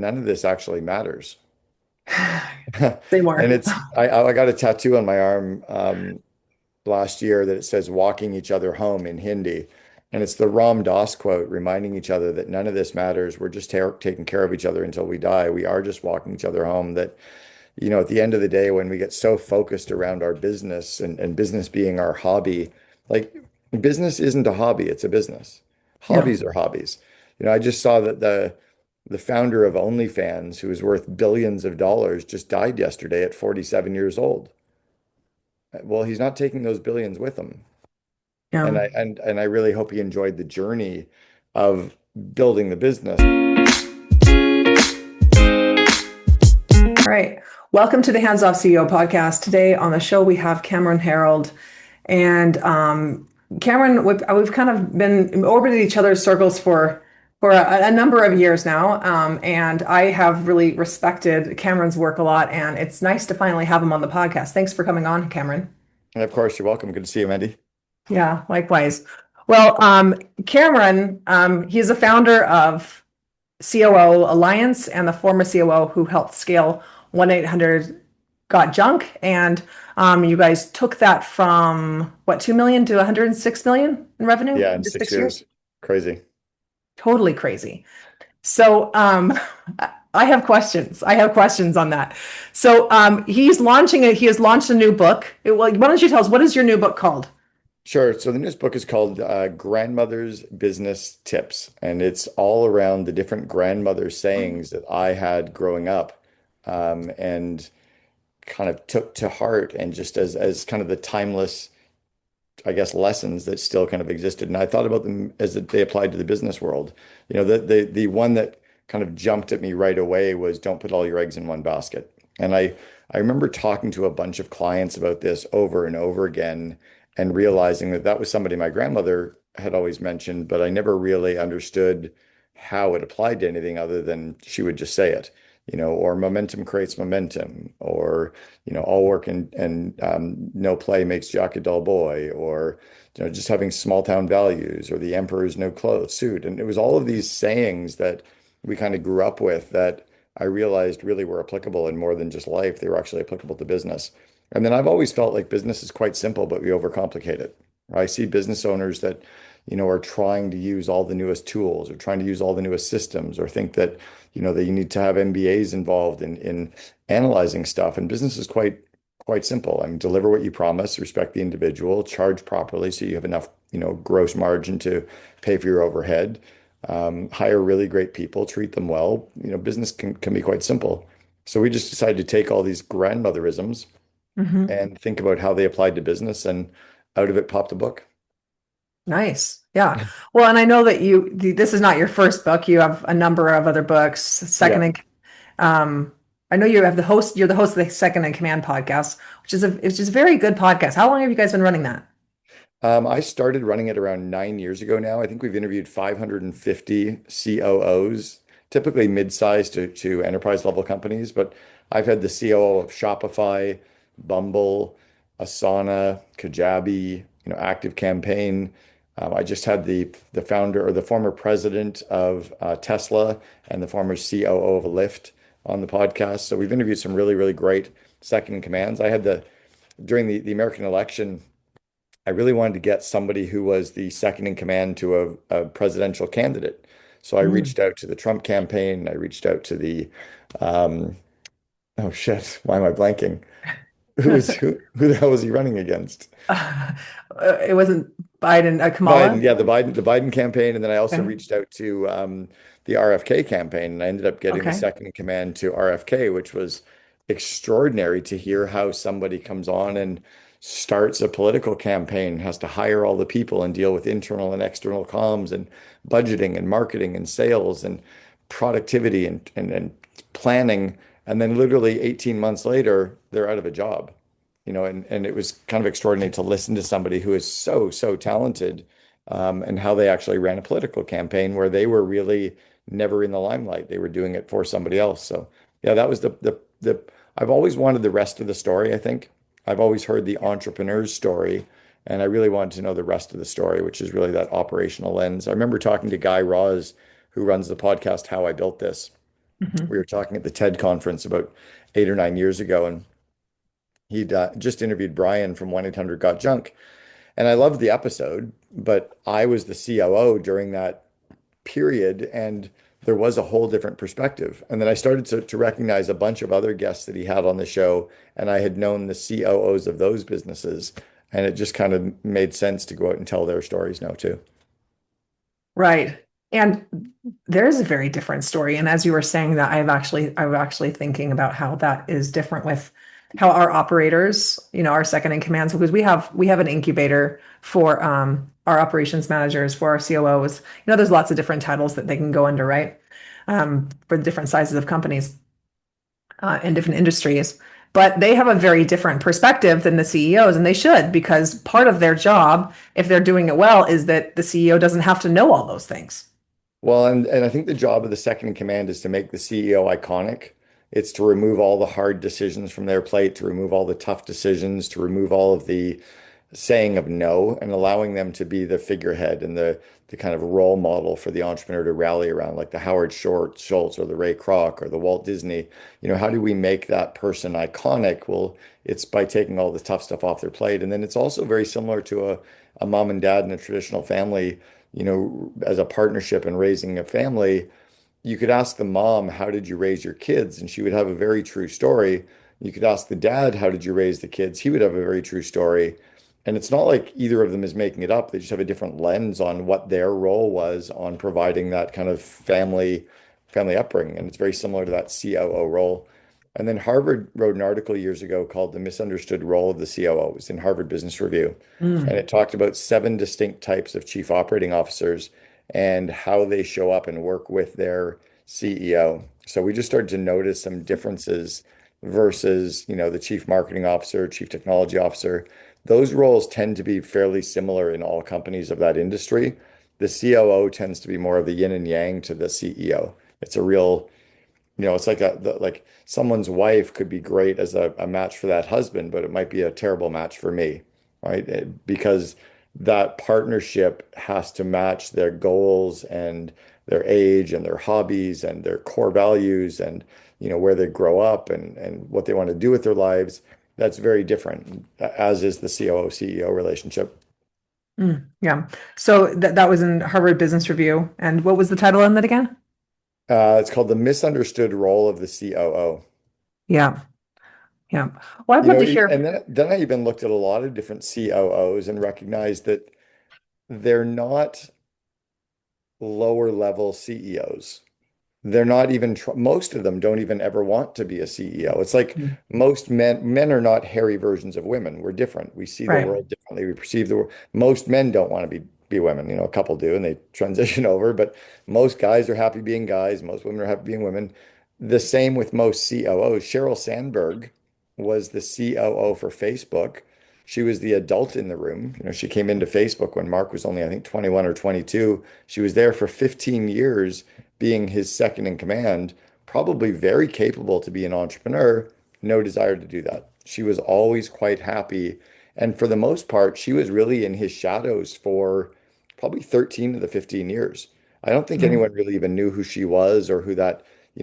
none of this actually matters. Say And more. I got a tattoo on my arm last year that it says walking each other home in Hindi. And it's the Ram Dass quote reminding each other that none of this matters. We're just taking care of each other until we die. We are just walking each other home. That, at the end of the day, when we get so focused around our business and business being our hobby, like business isn't a hobby, it's a business. Yeah. Hobbies are hobbies. I just saw that the founder of OnlyFans, who is worth billions of dollars, just died yesterday at 47 years old. Well, he's not taking those billions with him. And Yeah. I really hope he enjoyed the journey of building the business. All right. Welcome to the Hands Off CEO podcast. Today on the show, we have Cameron Herold. And Cameron, we've kind of been orbiting each other's circles for a number of years now. And I have really respected Cameron's work a lot. And it's nice to finally have him on the podcast. Thanks for coming on, Cameron. And of course, you're welcome. Good to see you, Mandy. Yeah, likewise. Well, Cameron, he's a founder of COO Alliance and the former COO who helped scale 1-800 Got Junk. And you guys took that from what, 2 million to 106 million in revenue Yeah, in in just six 6 years? years. Crazy. Totally crazy. So I have questions. I have questions on that. So he's launching it. He has launched a new book. Well, why don't you tell us what is your new book called? Sure. So the newest book is called Grandmother's Business Tips, and it's all around the different grandmother sayings that I had growing up, and kind of took to heart, and just as kind of the timeless, I guess, lessons that still kind of existed. And I thought about them as they applied to the business world. The one that kind of jumped at me right away was don't put all your eggs in one basket. And I remember talking to a bunch of clients about this over and over again and realizing that that was somebody my grandmother had always mentioned, but I never really understood how it applied to anything other than she would just say it, or momentum creates momentum, or all work and no play makes Jack a dull boy, or just having small town values, or the emperor's no clothes suit. And it was all of these sayings that we kind of grew up with that I realized really were applicable in more than just life. They were actually applicable to business. And then I've always felt like business is quite simple, but we overcomplicate it. I see business owners that, are trying to use all the newest tools or trying to use all the newest systems, or think that, that you need to have MBAs involved in analyzing stuff. And business is quite simple. I mean, deliver what you promise, respect the individual, charge properly so you have enough, gross margin to pay for your overhead, hire really great people, treat them well. Business can be quite simple. So we just decided to take all these grandmotherisms Mhm. and think about how they applied to business, and out of it popped a book. Nice. Yeah. Well, and I know that this is not your first book. You have a number of other books. Yeah. Um, I know you're the host of the Second in Command podcast, which is a very good podcast. How long have you guys been running that? I started running it around 9 years ago now. I think we've interviewed 550 COOs, typically mid-sized to enterprise level companies. But I've had the COO of Shopify, Bumble, Asana, Kajabi, Active Campaign. I just had the founder or the former president of Tesla and the former COO of Lyft on the podcast. So we've interviewed some really, really great second in commands. I had during the American election. I really wanted to get somebody who was the second in command to a presidential candidate. So I Mm. reached out to the Trump campaign. I reached out to um, oh shit, why am I blanking? Who the hell was he running against? It wasn't Biden, Kamala. Biden, yeah, the Biden campaign. And then I also Okay. reached out to the RFK campaign, and I ended up getting the Okay. second in command to RFK, which was extraordinary to hear how somebody comes on and starts a political campaign, has to hire all the people and deal with internal and external comms and budgeting and marketing and sales and productivity and planning. And then literally 18 months later, they're out of a job. And it was kind of extraordinary to listen to somebody who is so talented, and how they actually ran a political campaign where they were really never in the limelight. They were doing it for somebody else. So yeah, that was the I've always wanted the rest of the story, I think. I've always heard the entrepreneur's story, and I really wanted to know the rest of the story, which is really that operational lens. I remember talking to Guy Raz, who runs the podcast How I Built This, Mhm. We were talking at the TED conference about 8 or 9 years ago, and he'd just interviewed Brian from 1-800 Got Junk. And I loved the episode, but I was the COO during that period, and there was a whole different perspective. And then I started to recognize a bunch of other guests that he had on the show, and I had known the COOs of those businesses, and it just kind of made sense to go out and tell their stories now too. Right. And there is a very different story. And as you were saying that, I'm actually thinking about how that is different with how our operators, our second in commands, because we have an incubator for our operations managers, for our COOs. There's lots of different titles that they can go under, right? For the different sizes of companies in different industries. But they have a very different perspective than the CEOs, and they should, because part of their job, if they're doing it well, is that the CEO doesn't have to know all those things. Well, and I think the job of the second in command is to make the CEO iconic. It's to remove all the hard decisions from their plate, to remove all the tough decisions, to remove all of the saying of no, and allowing them to be the figurehead and the kind of role model for the entrepreneur to rally around, like the Howard Schultz or the Ray Kroc or the Walt Disney. How do we make that person iconic? Well, it's by taking all the tough stuff off their plate. And then it's also very similar to a mom and dad in a traditional family, as a partnership in raising a family. You could ask the mom, how did you raise your kids? And she would have a very true story. You could ask the dad, how did you raise the kids? He would have a very true story. And it's not like either of them is making it up. They just have a different lens on what their role was on providing that kind of family upbringing. And it's very similar to that COO role. And then Harvard wrote an article years ago called The Misunderstood Role of the COO. It was in Harvard Business Review. And Mm. it talked about 7 distinct types of chief operating officers and how they show up and work with their CEO. So we just started to notice some differences versus, the chief marketing officer, chief technology officer. Those roles tend to be fairly similar in all companies of that industry. The COO tends to be more of the yin and yang to the CEO. It's a real, it's like like someone's wife could be great as a match for that husband, but it might be a terrible match for me, right? Because that partnership has to match their goals and their age and their hobbies and their core values and where they grow up and what they want to do with their lives. That's very different, as is the COO CEO relationship. Yeah. So that was in Harvard Business Review. And what was the title on that again? It's called The Misunderstood Role of the COO. Yeah. Yeah. Well, I'd love to hear. And then I even looked at a lot of different COOs and recognized that they're not lower level CEOs. They're not even tr most of them don't even ever want to be a CEO. It's like Mm. most men are not hairy versions of women. We're different. We see the Right. world differently. We perceive the world. Most men don't want to be women. A couple do and they transition over, but most guys are happy being guys. Most women are happy being women. The same with most COOs. Cheryl Sandberg was the COO for Facebook. She was the adult in the room. She came into Facebook when Mark was only, I think, 21 or 22. She was there for 15 years being his second in command, probably very capable to be an entrepreneur, no desire to do that. She was always quite happy. And for the most part, she was really in his shadows for probably 13 of the 15 years. I don't think Mm. anyone really even knew who she was or who that,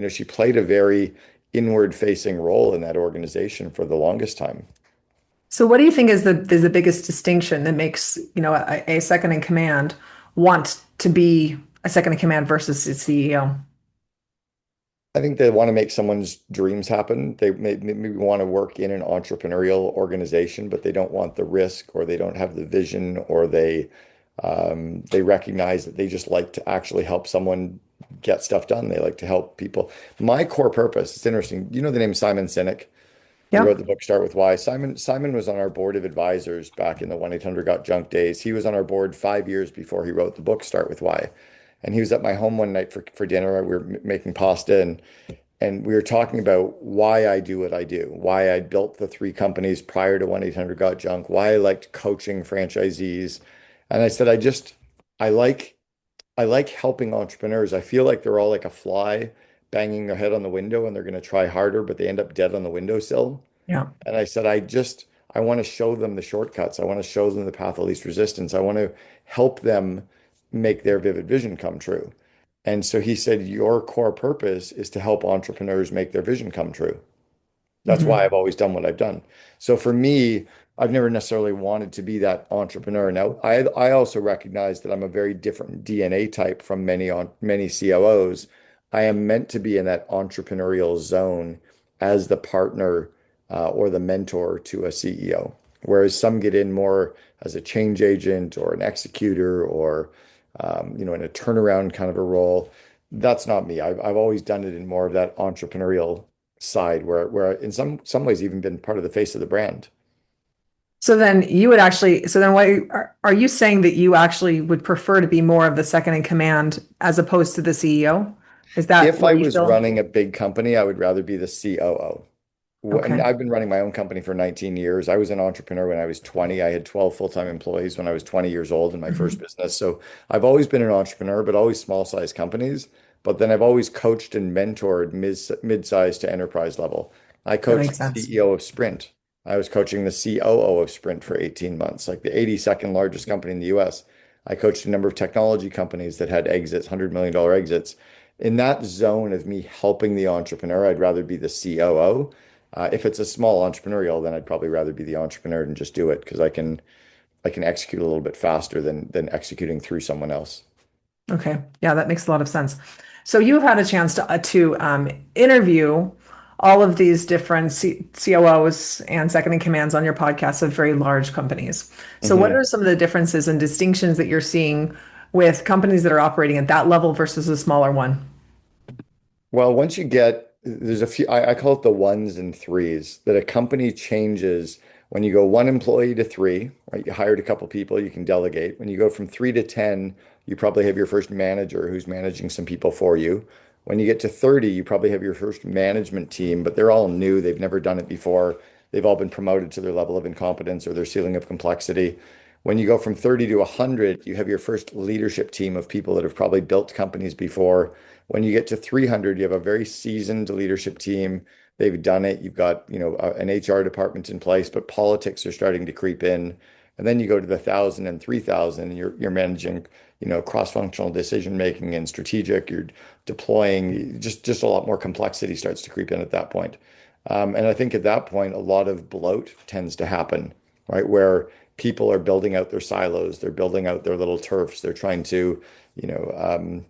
she played a very inward facing role in that organization for the longest time. So what do you think is the biggest distinction that makes, a second in command want to be a second in command versus a CEO? I think they want to make someone's dreams happen. They maybe want to work in an entrepreneurial organization, but they don't want the risk, or they don't have the vision, or they recognize that they just like to actually help someone get stuff done. They like to help people. My core purpose, it's interesting. You know the name Simon Sinek? He wrote Yep. the book Start With Why. Simon was on our board of advisors back in the 1-800 Got Junk days. He was on our board 5 years before he wrote the book Start With Why. And he was at my home one night for dinner. We were making pasta, and we were talking about why I do what I do, why I built the 3 companies prior to 1-800 Got Junk, why I liked coaching franchisees. And I said, I like, I like helping entrepreneurs. I feel like they're all like a fly banging their head on the window and they're going to try harder, but they end up dead on the windowsill. Yeah. And I said, I want to show them the shortcuts. I want to show them the path of least resistance. I want to help them make their vivid vision come true. And so he said, your core purpose is to help entrepreneurs make their vision come true. That's why Hmm. I've always done what I've done. So for me, I've never necessarily wanted to be that entrepreneur. Now, I also recognize that I'm a very different DNA type from many COOs. I am meant to be in that entrepreneurial zone as the partner or the mentor to a CEO, whereas some get in more as a change agent or an executor or in a turnaround kind of a role. That's not me. I've always done it in more of that entrepreneurial side where in some ways even been part of the face of the brand. So then you would actually, so then what are you saying that you actually would prefer to be more of the second in command as opposed to the CEO? Is that If I where you was feel? running a big company, I would rather be the COO. And Okay. I've been running my own company for 19 years. I was an entrepreneur when I was 20. I had 12 full-time employees when I was 20 years old in my first Mhm. business. So I've always been an entrepreneur, but always small-sized companies. But then I've always coached and mentored mid-sized to enterprise level. I That coached makes the sense. CEO of Sprint. I was coaching the COO of Sprint for 18 months, like the 82nd largest company in the US. I coached a number of technology companies that had exits, $100 million exits. In that zone of me helping the entrepreneur, I'd rather be the COO. If it's a small entrepreneurial, then I'd probably rather be the entrepreneur and just do it because I can execute a little bit faster than executing through someone else. Okay. Yeah, that makes a lot of sense. So you've had a chance to interview all of these different COOs and second in commands on your podcast of very large companies. So what Mhm. are some of the differences and distinctions that you're seeing with companies that are operating at that level versus a smaller one? Well, once you get, there's a few, I call it the ones and threes, that a company changes when you go one employee to three, right? You hired a couple people, you can delegate. When you go from three to 10, you probably have your first manager who's managing some people for you. When you get to 30, you probably have your first management team, but they're all new. They've never done it before. They've all been promoted to their level of incompetence or their ceiling of complexity. When you go from 30 to 100, you have your first leadership team of people that have probably built companies before. When you get to 300, you have a very seasoned leadership team. They've done it. You've got, an HR department in place, but politics are starting to creep in. And then you go to the 1,000 and 3,000, and you're managing, cross-functional decision making and strategic. You're deploying. Just a lot more complexity starts to creep in at that point. And I think at that point, a lot of bloat tends to happen, right? Where people are building out their silos, they're building out their little turfs, they're trying to, you know,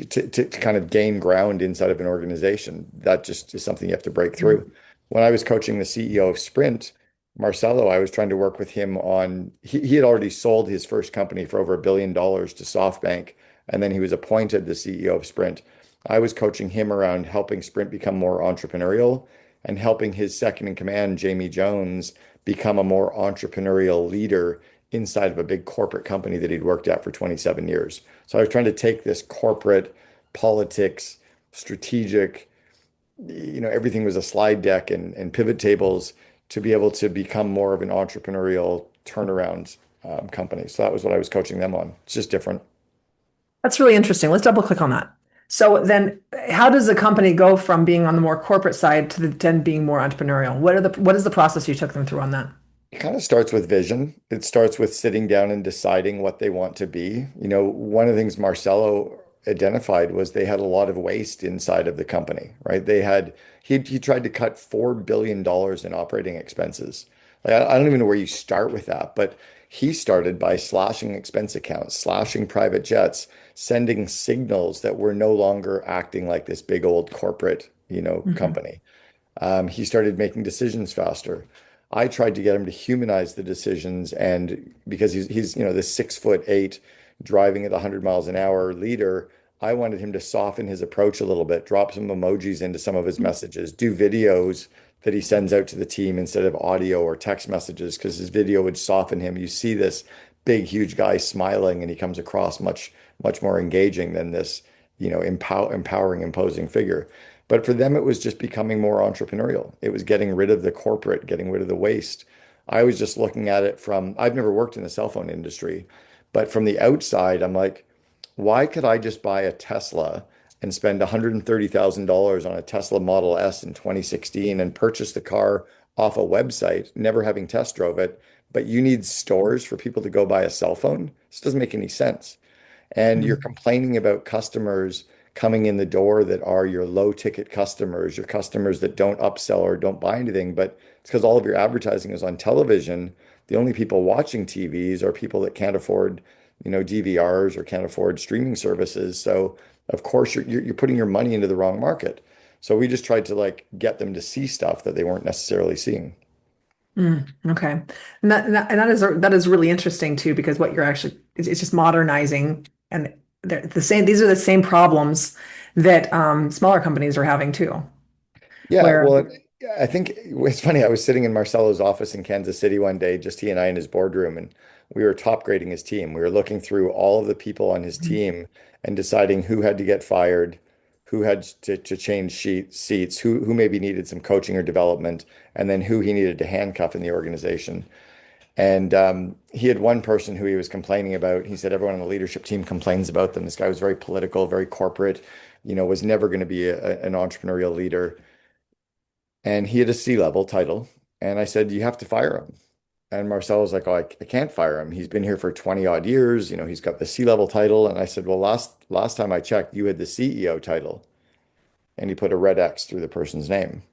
to kind of gain ground inside of an organization. That just is something you have to break through. When I was coaching the CEO of Sprint, Marcelo, I was trying to work with him on, he had already sold his first company for over $1 billion to SoftBank, and then he was appointed the CEO of Sprint. I was coaching him around helping Sprint become more entrepreneurial and helping his second in command, Jamie Jones, become a more entrepreneurial leader inside of a big corporate company that he'd worked at for 27 years. So I was trying to take this corporate politics, strategic, everything was a slide deck and pivot tables to be able to become more of an entrepreneurial turnaround company. So that was what I was coaching them on. It's just different. That's really interesting. Let's double click on that. So then how does a company go from being on the more corporate side to then being more entrepreneurial? What is the process you took them through on that? It kind of starts with vision. It starts with sitting down and deciding what they want to be. One of the things Marcelo identified was they had a lot of waste inside of the company, right? He tried to cut $4 billion in operating expenses. Like I don't even know where you start with that, but he started by slashing expense accounts, slashing private jets, sending signals that we're no longer acting like this big old corporate, Mhm. company. He started making decisions faster. I tried to get him to humanize the decisions, and because he's this 6'8" driving at 100 miles an hour leader, I wanted him to soften his approach a little bit, drop some emojis into some of his messages, do videos that he sends out to the team instead of audio or text messages, because his video would soften him. You see this big, huge guy smiling, and he comes across much, much more engaging than this, empowering, imposing figure. But for them, it was just becoming more entrepreneurial. It was getting rid of the corporate, getting rid of the waste. I was just looking at it from, I've never worked in the cell phone industry, but from the outside, I'm like, why could I just buy a Tesla and spend $130,000 on a Tesla Model S in 2016 and purchase the car off a website, never having test drove it, but you need stores for people to go buy a cell phone? This doesn't make any sense. and you're Mm. complaining about customers coming in the door that are your low ticket customers, your customers that don't upsell or don't buy anything, but it's because all of your advertising is on television. The only people watching TVs are people that can't afford, DVRs or can't afford streaming services. So of course you're putting your money into the wrong market. So we just tried to like get them to see stuff that they weren't necessarily seeing. Mm, okay. And that is really interesting too, because what you're actually it's just modernizing, and they're the same. These are the same problems that smaller companies are having too. Yeah, Where well, I think it's funny. I was sitting in Marcelo's office in Kansas City one day, just he and I in his boardroom, and we were top grading his team. We were looking through all of the people on his team and deciding who had to get fired, who had to change seats, who maybe needed some coaching or development, and then who he needed to handcuff in the organization. And he had one person who he was complaining about. He said everyone on the leadership team complains about them. This guy was very political, very corporate, was never going to be an entrepreneurial leader. And he had a C-level title. And I said, you have to fire him. And Marcel was like, oh, I can't fire him. He's been here for 20 odd years. He's got the C-level title. And I said, well, last time I checked, you had the CEO title. And he put a red X through the person's name.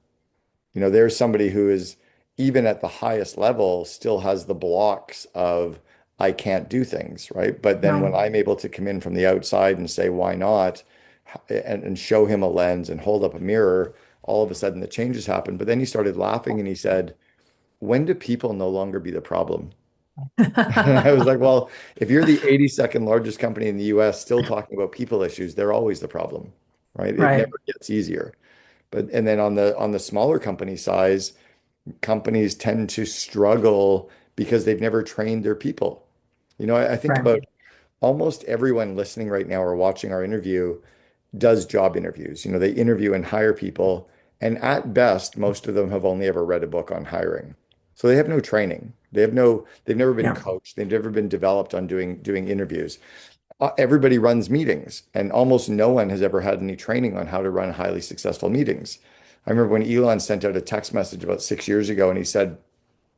There's somebody who is even at the highest level still has the blocks of I can't do things, right? But then when no. I'm able to come in from the outside and say, why not? And show him a lens and hold up a mirror, all of a sudden the changes happen. But then he started laughing and he said, when do people no longer be the problem? And I was like, well, if you're the 82nd largest company in the US still talking about people issues, they're always the problem, right? It Right, never gets easier. But and then on the smaller company size, companies tend to struggle because they've never trained their people. I think right. about almost everyone listening right now or watching our interview does job interviews. They interview and hire people, and at best, most of them have only ever read a book on hiring. So they have no training. They've never been Yeah, coached. They've never been developed on doing interviews. Everybody runs meetings, and almost no one has ever had any training on how to run highly successful meetings. I remember when Elon sent out a text message about 6 years ago, and he said,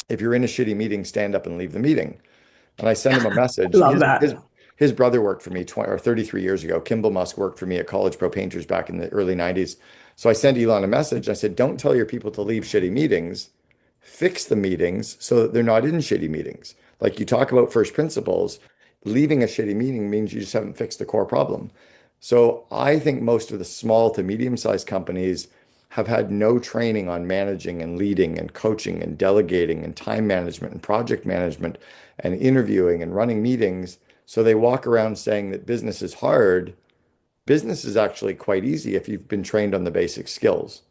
if you're in a shitty meeting, stand up and leave the meeting. And I sent him a I message. love His that. his brother worked for me 20 or 33 years ago. Kimball Musk worked for me at College Pro Painters back in the early 90s. So I sent Elon a message. I said, don't tell your people to leave shitty meetings. Fix the meetings so that they're not in shitty meetings. Like you talk about first principles, leaving a shitty meeting means you just haven't fixed the core problem. So I think most of the small to medium-sized companies have had no training on managing and leading and coaching and delegating and time management and project management and interviewing and running meetings. So they walk around saying that business is hard. Business is actually quite easy if you've been trained on the basic skills.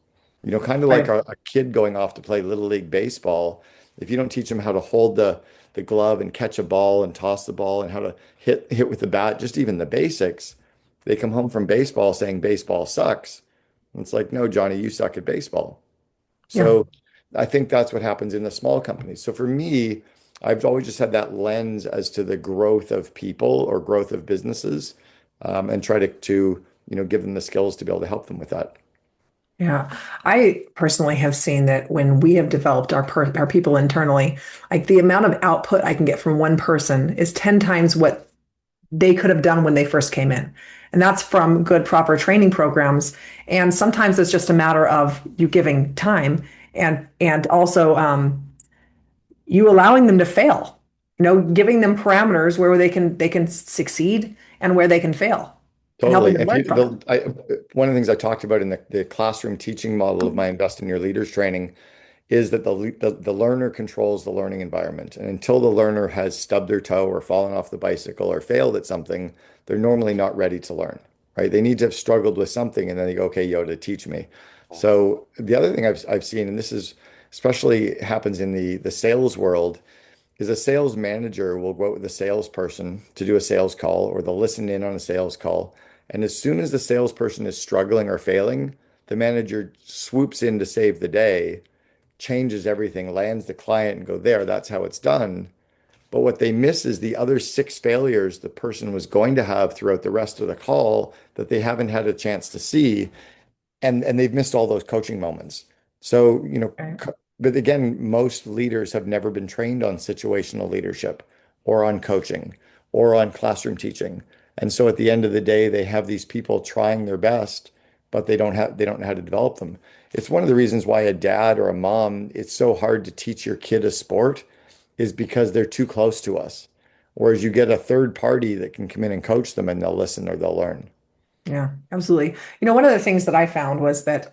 Kind of like Right. a kid going off to play Little League baseball. If you don't teach them how to hold the glove and catch a ball and toss the ball and how to hit with the bat, just even the basics, they come home from baseball saying baseball sucks. And it's like, no, Johnny, you suck at baseball. Yeah. So I think that's what happens in the small companies. So for me, I've always just had that lens as to the growth of people or growth of businesses, and try to give them the skills to be able to help them with that. Yeah. I personally have seen that when we have developed our people internally, like the amount of output I can get from one person is 10 times what they could have done when they first came in. And that's from good, proper training programs. And sometimes it's just a matter of you giving time and also you allowing them to fail, giving them parameters where they can succeed and where they can fail and helping Totally. them If learn you, from it. one of the things I talked about in the classroom teaching model of my Invest in Your Leaders training is that the learner controls the learning environment. And until the learner has stubbed their toe or fallen off the bicycle or failed at something, they're normally not ready to learn, right? They need to have struggled with something and then they go, okay, Yoda, teach me. So the other thing I've seen, and this is especially happens in the sales world, is a sales manager will go out with a salesperson to do a sales call, or they'll listen in on a sales call. And as soon as the salesperson is struggling or failing, the manager swoops in to save the day, changes everything, lands the client and go there. That's how it's done. But what they miss is the other six failures the person was going to have throughout the rest of the call that they haven't had a chance to see, and they've missed all those coaching moments. So, Right. but again, most leaders have never been trained on situational leadership or on coaching or on classroom teaching. And so at the end of the day, they have these people trying their best, but they don't know how to develop them. It's one of the reasons why a dad or a mom, it's so hard to teach your kid a sport is because they're too close to us. Whereas you get a third party that can come in and coach them and they'll listen or they'll learn. Yeah, absolutely. One of the things that I found was that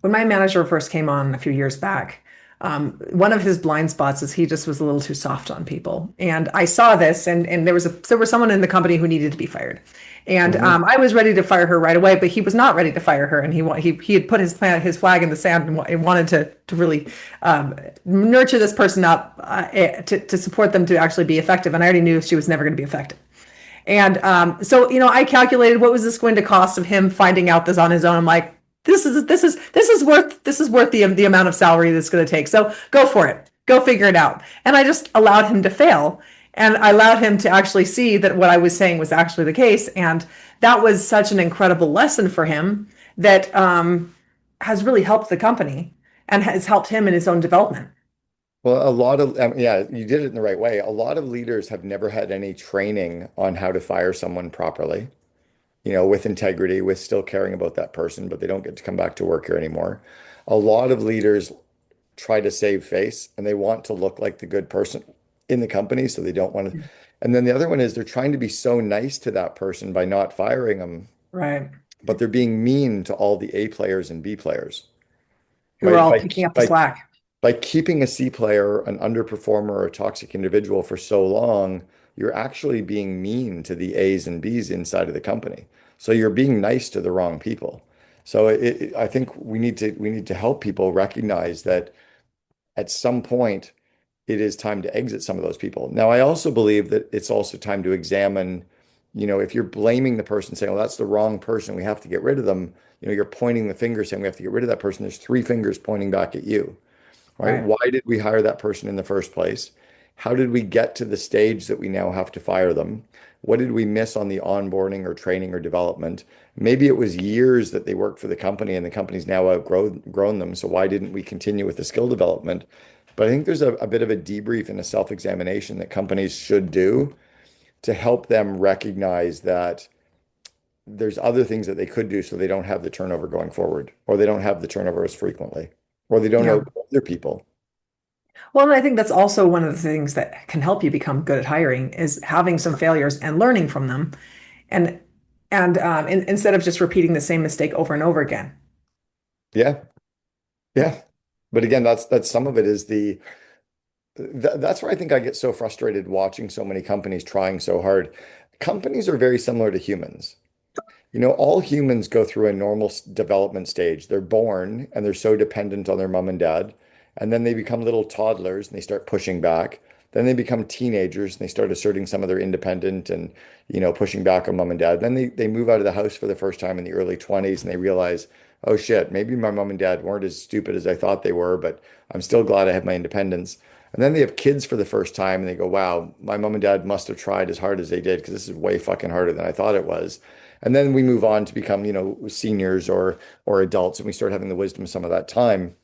when my manager first came on a few years back, one of his blind spots is he just was a little too soft on people. And I saw this, and there was someone in the company who needed to be fired. And Hmm. I was ready to fire her right away, but he was not ready to fire her, and he had put his flag in the sand and wanted to really nurture this person up to support them to actually be effective. And I already knew she was never going to be effective. And so, I calculated what was this going to cost of him finding out this on his own. I'm like, this is worth the amount of salary that's going to take. So go for it. Go figure it out. And I just allowed him to fail. And I allowed him to actually see that what I was saying was actually the case. And that was such an incredible lesson for him that has really helped the company and has helped him in his own development. Well, a lot of, yeah, you did it in the right way. A lot of leaders have never had any training on how to fire someone properly, with integrity, with still caring about that person, but they don't get to come back to work here anymore. A lot of leaders try to save face and they want to look like the good person in the company, so they don't want to. And then the other one is they're trying to be so nice to that person by not firing them, Right. but they're being mean to all the A players and B players, Who are right? all picking up the slack. By keeping a C player, an underperformer, or a toxic individual for so long, you're actually being mean to the A's and B's inside of the company. So you're being nice to the wrong people. So I think we need to help people recognize that at some point it is time to exit some of those people. Now, I also believe that it's also time to examine, if you're blaming the person saying, well, that's the wrong person, we have to get rid of them, you're pointing the finger saying we have to get rid of that person. There's three fingers pointing back at you, right? Right. Why did we hire that person in the first place? How did we get to the stage that we now have to fire them? What did we miss on the onboarding or training or development? Maybe it was years that they worked for the company and the company's now outgrown them. So why didn't we continue with the skill development? But I think there's a bit of a debrief and a self-examination that companies should do to help them recognize that there's other things that they could do so they don't have the turnover going forward, or they don't have the turnover as frequently, or they don't Yeah. know other people. Well, and I think that's also one of the things that can help you become good at hiring is having some failures and learning from them, and instead of just repeating the same mistake over and over again. Yeah, yeah. But again, that's some of it is that's where I think I get so frustrated watching so many companies trying so hard. Companies are very similar to humans. All humans go through a normal development stage. They're born and they're so dependent on their mom and dad. And then they become little toddlers and they start pushing back. Then they become teenagers and they start asserting some of their independent and, pushing back on mom and dad. Then they move out of the house for the first time in the early 20s and they realize, oh shit, maybe my mom and dad weren't as stupid as I thought they were, but I'm still glad I have my independence. And then they have kids for the first time and they go, wow, my mom and dad must have tried as hard as they did because this is way fucking harder than I thought it was. And then we move on to become, seniors or adults, and we start having the wisdom some of that time.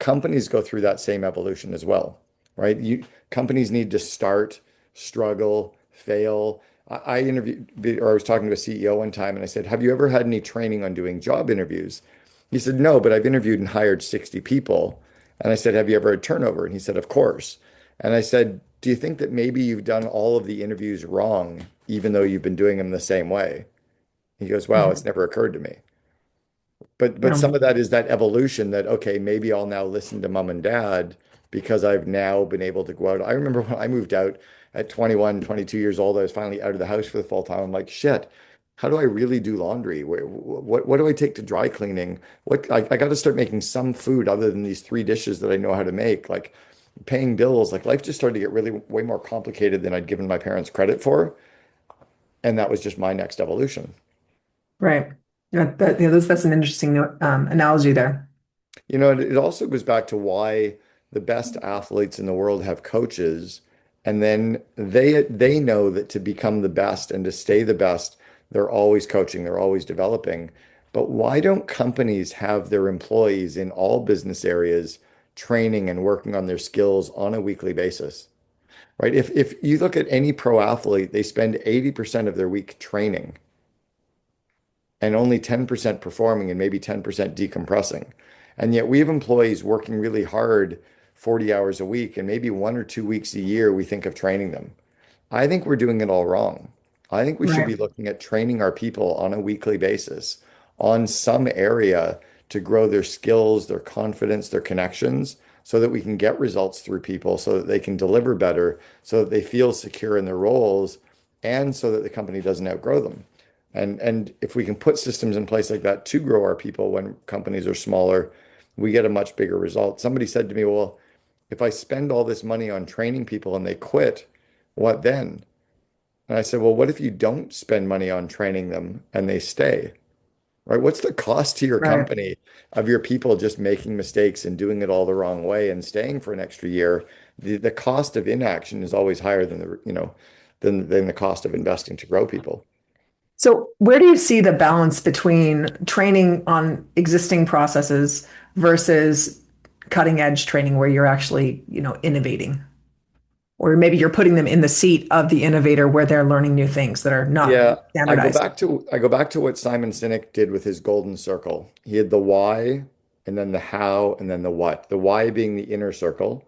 Companies go through that same evolution as well, right? Companies need to start, struggle, fail. I interviewed, or I was talking to a CEO one time, and I said, "Have you ever had any training on doing job interviews?" He said, "No, but I've interviewed and hired 60 people." And I said, "Have you ever had turnover?" And he said, "Of course." And I said, "Do you think that maybe you've done all of the interviews wrong, even though you've been doing them the same way?" He goes, wow, it's Mhm. never occurred to me. But Yeah. some of that is that evolution that, okay, maybe I'll now listen to mom and dad because I've now been able to go out. I remember when I moved out at 21, 22 years old, I was finally out of the house for the full time. I'm like, shit, how do I really do laundry? What do I take to dry cleaning? I got to start making some food other than these three dishes that I know how to make, like paying bills. Like life just started to get really way more complicated than I'd given my parents credit for. And that was just my next evolution. Right. That's an interesting analogy there. It also goes back to why the best athletes in the world have coaches, and then they know that to become the best and to stay the best, they're always coaching, they're always developing. But why don't companies have their employees in all business areas training and working on their skills on a weekly basis? right? If you look at any pro athlete, they spend 80% of their week training and only 10% performing and maybe 10% decompressing. And yet we have employees working really hard 40 hours a week, and maybe 1 or 2 weeks a year we think of training them. I think we're doing it all wrong. I think we should Right. be looking at training our people on a weekly basis on some area to grow their skills, their confidence, their connections, so that we can get results through people, so that they can deliver better, so that they feel secure in their roles, and so that the company doesn't outgrow them. And if we can put systems in place like that to grow our people when companies are smaller, we get a much bigger result. Somebody said to me, well, if I spend all this money on training people and they quit, what then? And I said, well, what if you don't spend money on training them and they stay? Right? What's the cost to your Right. company of your people just making mistakes and doing it all the wrong way and staying for an extra year? The cost of inaction is always higher than than the cost of investing to grow people. So, where do you see the balance between training on existing processes versus cutting edge training where you're actually, innovating? Or maybe you're putting them in the seat of the innovator where they're learning new things that are not Yeah, standardized. I go back to what Simon Sinek did with his golden circle. He had the why and then the how and then the what. The why being the inner circle,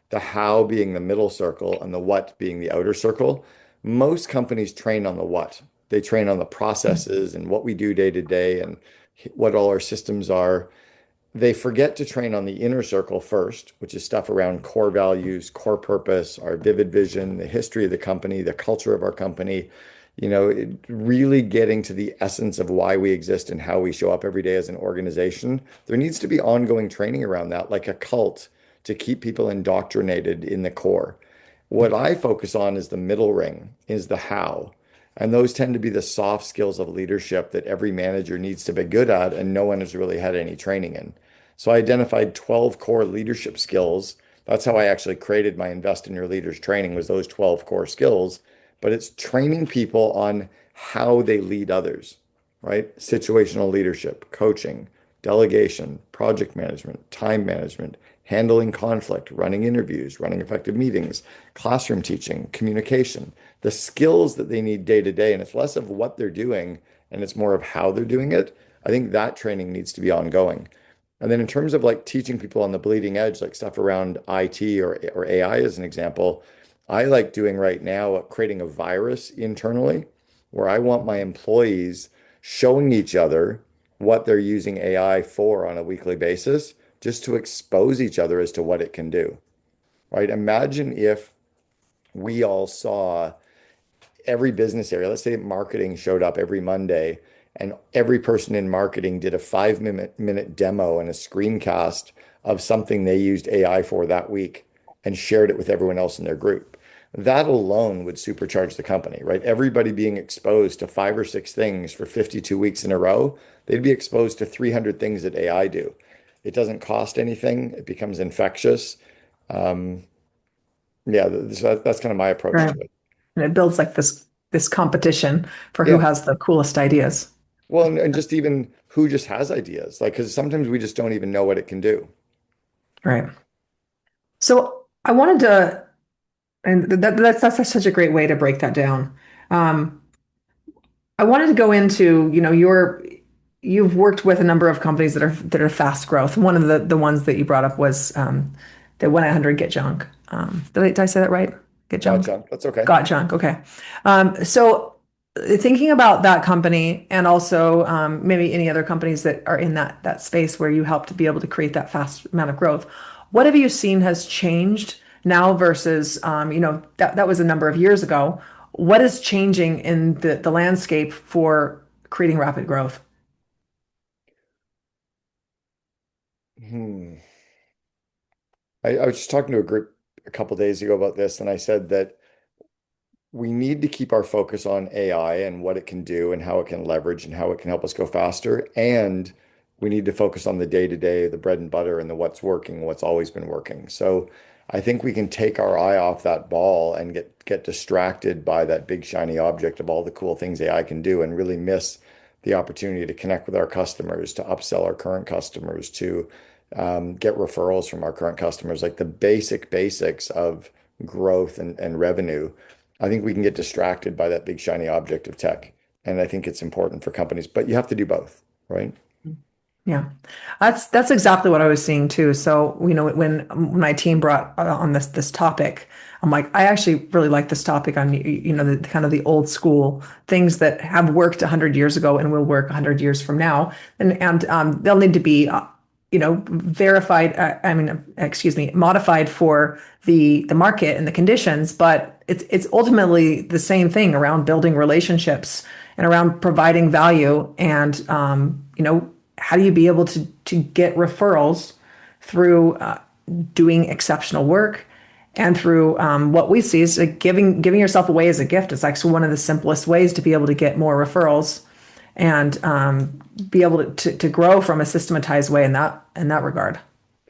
the how being the middle circle, and the what being the outer circle. Most companies train on the what. They train on the processes and what we do day to day and what all our systems are. They forget to train on the inner circle first, which is stuff around core values, core purpose, our vivid vision, the history of the company, the culture of our company, really getting to the essence of why we exist and how we show up every day as an organization. There needs to be ongoing training around that, like a cult, to keep people indoctrinated in the core. What I focus on is the middle ring, is the how. And those tend to be the soft skills of leadership that every manager needs to be good at, and no one has really had any training in. So I identified 12 core leadership skills. That's how I actually created my Invest in Your Leaders training, was those 12 core skills. But it's training people on how they lead others, right? Situational leadership, coaching, delegation, project management, time management, handling conflict, running interviews, running effective meetings, classroom teaching, communication, the skills that they need day to day. And it's less of what they're doing and it's more of how they're doing it. I think that training needs to be ongoing. And then in terms of like teaching people on the bleeding edge, like stuff around IT or AI as an example, I like doing right now creating a virus internally where I want my employees showing each other what they're using AI for on a weekly basis, just to expose each other as to what it can do, right? Imagine if we all saw every business area, let's say marketing showed up every Monday and every person in marketing did a 5 minute demo and a screencast of something they used AI for that week and shared it with everyone else in their group. That alone would supercharge the company, right? Everybody being exposed to 5 or 6 things for 52 weeks in a row, they'd be exposed to 300 things that AI do. It doesn't cost anything. It becomes infectious. Um, yeah, so that's kind of my approach Right. to it. And it builds like this competition for who Yeah. has the coolest ideas. Well, and just even who just has ideas, like, because sometimes we just don't even know what it can do. Right. So I wanted to, and that's such a great way to break that down. Um, I wanted to go into, you've worked with a number of companies that are fast growth. One of the ones that you brought up was the 1-800 Get Junk. Did I say that right? Get Junk? Gotcha. That's okay. Got Junk. Okay. So thinking about that company and also maybe any other companies that are in that space where you help to be able to create that fast amount of growth, what have you seen has changed now versus that was a number of years ago? What is changing in the landscape for creating rapid growth? Hmm. I was just talking to a group a couple days ago about this, and I said that we need to keep our focus on AI and what it can do and how it can leverage and how it can help us go faster. And we need to focus on the day-to-day, the bread and butter, and the what's working, what's always been working. So I think we can take our eye off that ball and get distracted by that big shiny object of all the cool things AI can do and really miss the opportunity to connect with our customers, to upsell our current customers, to get referrals from our current customers, like the basics of growth and revenue, I think we can get distracted by that big shiny object of tech. And I think it's important for companies, but you have to do both, right? Yeah, that's exactly what I was seeing too. So, when my team brought on this topic, I'm like, I actually really like this topic on the kind of the old school things that have worked 100 years ago and will work 100 years from now, and they'll need to be verified. I mean, excuse me, modified for the market and the conditions, but it's ultimately the same thing around building relationships and around providing value and how do you be able to get referrals through doing exceptional work and through what we see is like giving yourself away as a gift. It's actually one of the simplest ways to be able to get more referrals and be able to grow from a systematized way in that regard.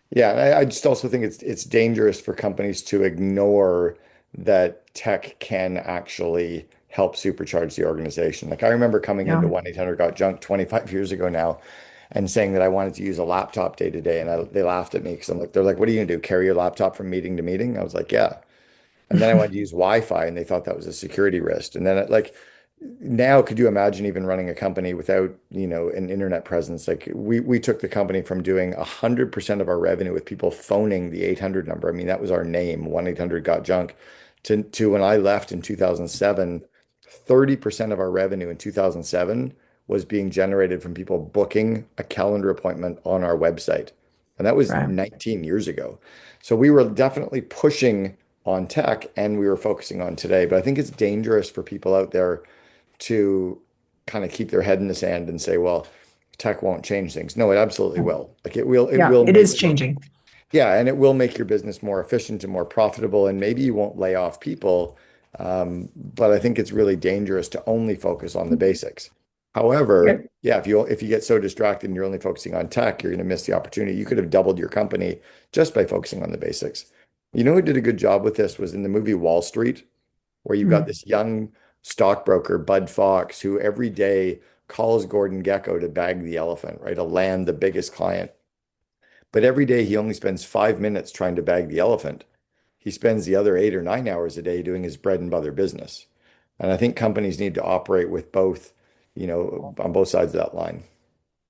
Yeah, and I just also think it's dangerous for companies to ignore that tech can actually help supercharge the organization. Like I remember coming into Yeah. 1-800-GOT-JUNK 25 years ago now and saying that I wanted to use a laptop day to day, and they laughed at me because they're like, "What are you gonna do? Carry your laptop from meeting to meeting?" I was like, "Yeah." And then I wanted to use Wi-Fi, and they thought that was a security risk. And then like now, could you imagine even running a company without, an internet presence? Like we took the company from doing 100% of our revenue with people phoning the 800 number. I mean, that was our name, 1-800-GOT-JUNK, to when I left in 2007, 30% of our revenue in 2007 was being generated from people booking a calendar appointment on our website. And that was Right. 19 years ago. So we were definitely pushing on tech and we were focusing on today. But I think it's dangerous for people out there to kind of keep their head in the sand and say, well, tech won't change things. No, it absolutely will. Like it Yeah, will it is make your, changing. yeah, and it will make your business more efficient and more profitable. And maybe you won't lay off people. But I think it's really dangerous to only focus on the basics. However, Okay. yeah, if you get so distracted and you're only focusing on tech, you're going to miss the opportunity. You could have doubled your company just by focusing on the basics. You know who did a good job with this was in the movie Wall Street, where you've got Mm. this young stockbroker, Bud Fox, who every day calls Gordon Gekko to bag the elephant, right? To land the biggest client. But every day he only spends 5 minutes trying to bag the elephant. He spends the other 8 or 9 hours a day doing his bread and butter business. And I think companies need to operate with both, on both sides of that line.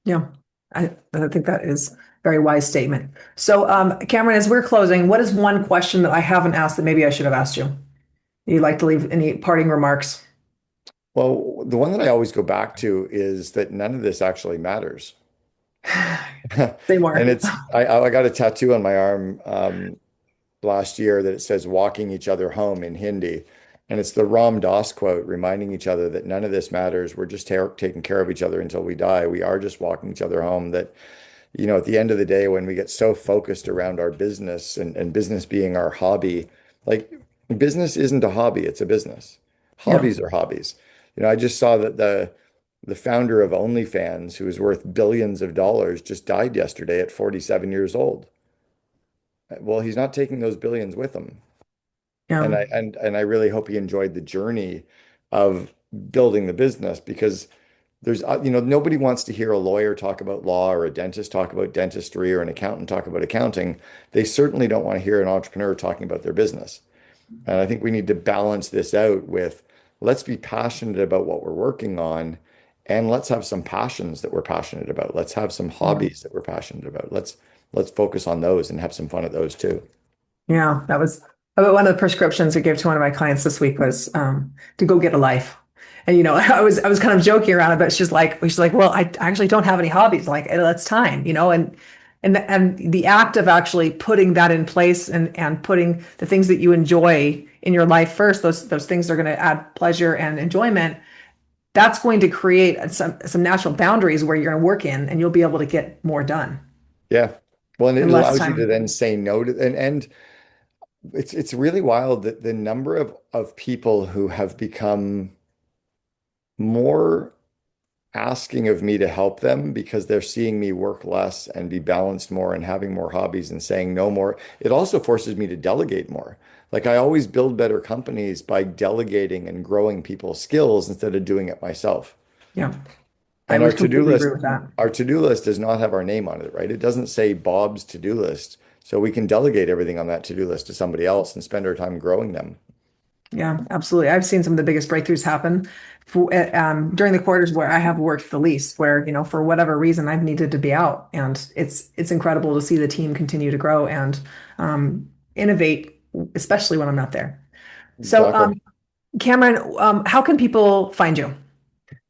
Yeah, I think that is a very wise statement. So, Cameron, as we're closing, what is one question that I haven't asked that maybe I should have asked you? You'd like to leave any parting remarks? Well, the one that I always go back to is that none of this actually matters. Say And more. I got a tattoo on my arm last year that it says walking each other home in Hindi. And it's the Ram Dass quote reminding each other that none of this matters. We're just taking care of each other until we die. We are just walking each other home. That, at the end of the day, when we get so focused around our business and business being our hobby, like business isn't a hobby, it's a business. Yeah, Hobbies are hobbies. I just saw that the founder of OnlyFans, who is worth billions of dollars, just died yesterday at 47 years old. Well, he's not taking those billions with him. And yeah, I really hope he enjoyed the journey of building the business because there's nobody wants to hear a lawyer talk about law or a dentist talk about dentistry or an accountant talk about accounting. They certainly don't want to hear an entrepreneur talking about their business. And I think we need to balance this out with let's be passionate about what we're working on and let's have some passions that we're passionate about. Let's have some yeah. hobbies that we're passionate about. Let's focus on those and have some fun at those too. Yeah, that was about one of the prescriptions I gave to one of my clients this week was to go get a life. And I was kind of joking around it, but she's like, well, I actually don't have any hobbies. Like, that's time, and the act of actually putting that in place and putting the things that you enjoy in your life first, those things are going to add pleasure and enjoyment. That's going to create some natural boundaries where you're going to work in, and you'll be able to get more done Yeah. Well, and it in less allows you to time. then say no to and it's really wild that the number of people who have become more asking of me to help them because they're seeing me work less and be balanced more and having more hobbies and saying no more. It also forces me to delegate more. Like I always build better companies by delegating and growing people's skills instead of doing it myself. Yeah, I And would completely agree with that. our to-do list does not have our name on it, right? It doesn't say Bob's to-do list. So we can delegate everything on that to-do list to somebody else and spend our time growing them. Yeah, absolutely. I've seen some of the biggest breakthroughs happen during the quarters where I have worked the least, where, for whatever reason, I've needed to be out. And it's incredible to see the team continue to grow and innovate, especially when I'm not there. So, Exactly. Cameron, how can people find you?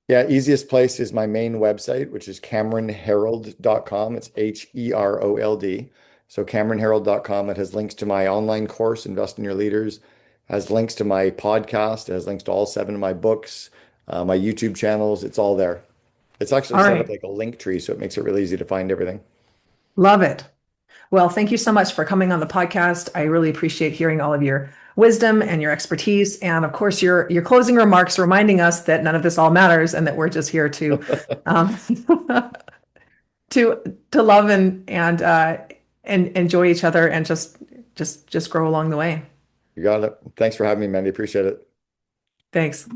Yeah, easiest place is my main website, which is CameronHerold.com. It's Herold. So CameronHerold.com. It has links to my online course, Invest in Your Leaders, has links to my podcast, it has links to all 7 of my books, my YouTube channels. It's all there. It's actually All set up right. like a link tree, so it makes it really easy to find everything. Love it. Well, thank you so much for coming on the podcast. I really appreciate hearing all of your wisdom and your expertise, and of course, your closing remarks, reminding us that none of this all matters and that we're just here to um, to love and enjoy each other and just grow along the way. You got it. Thanks for having me, Mandy. Appreciate it. Thanks.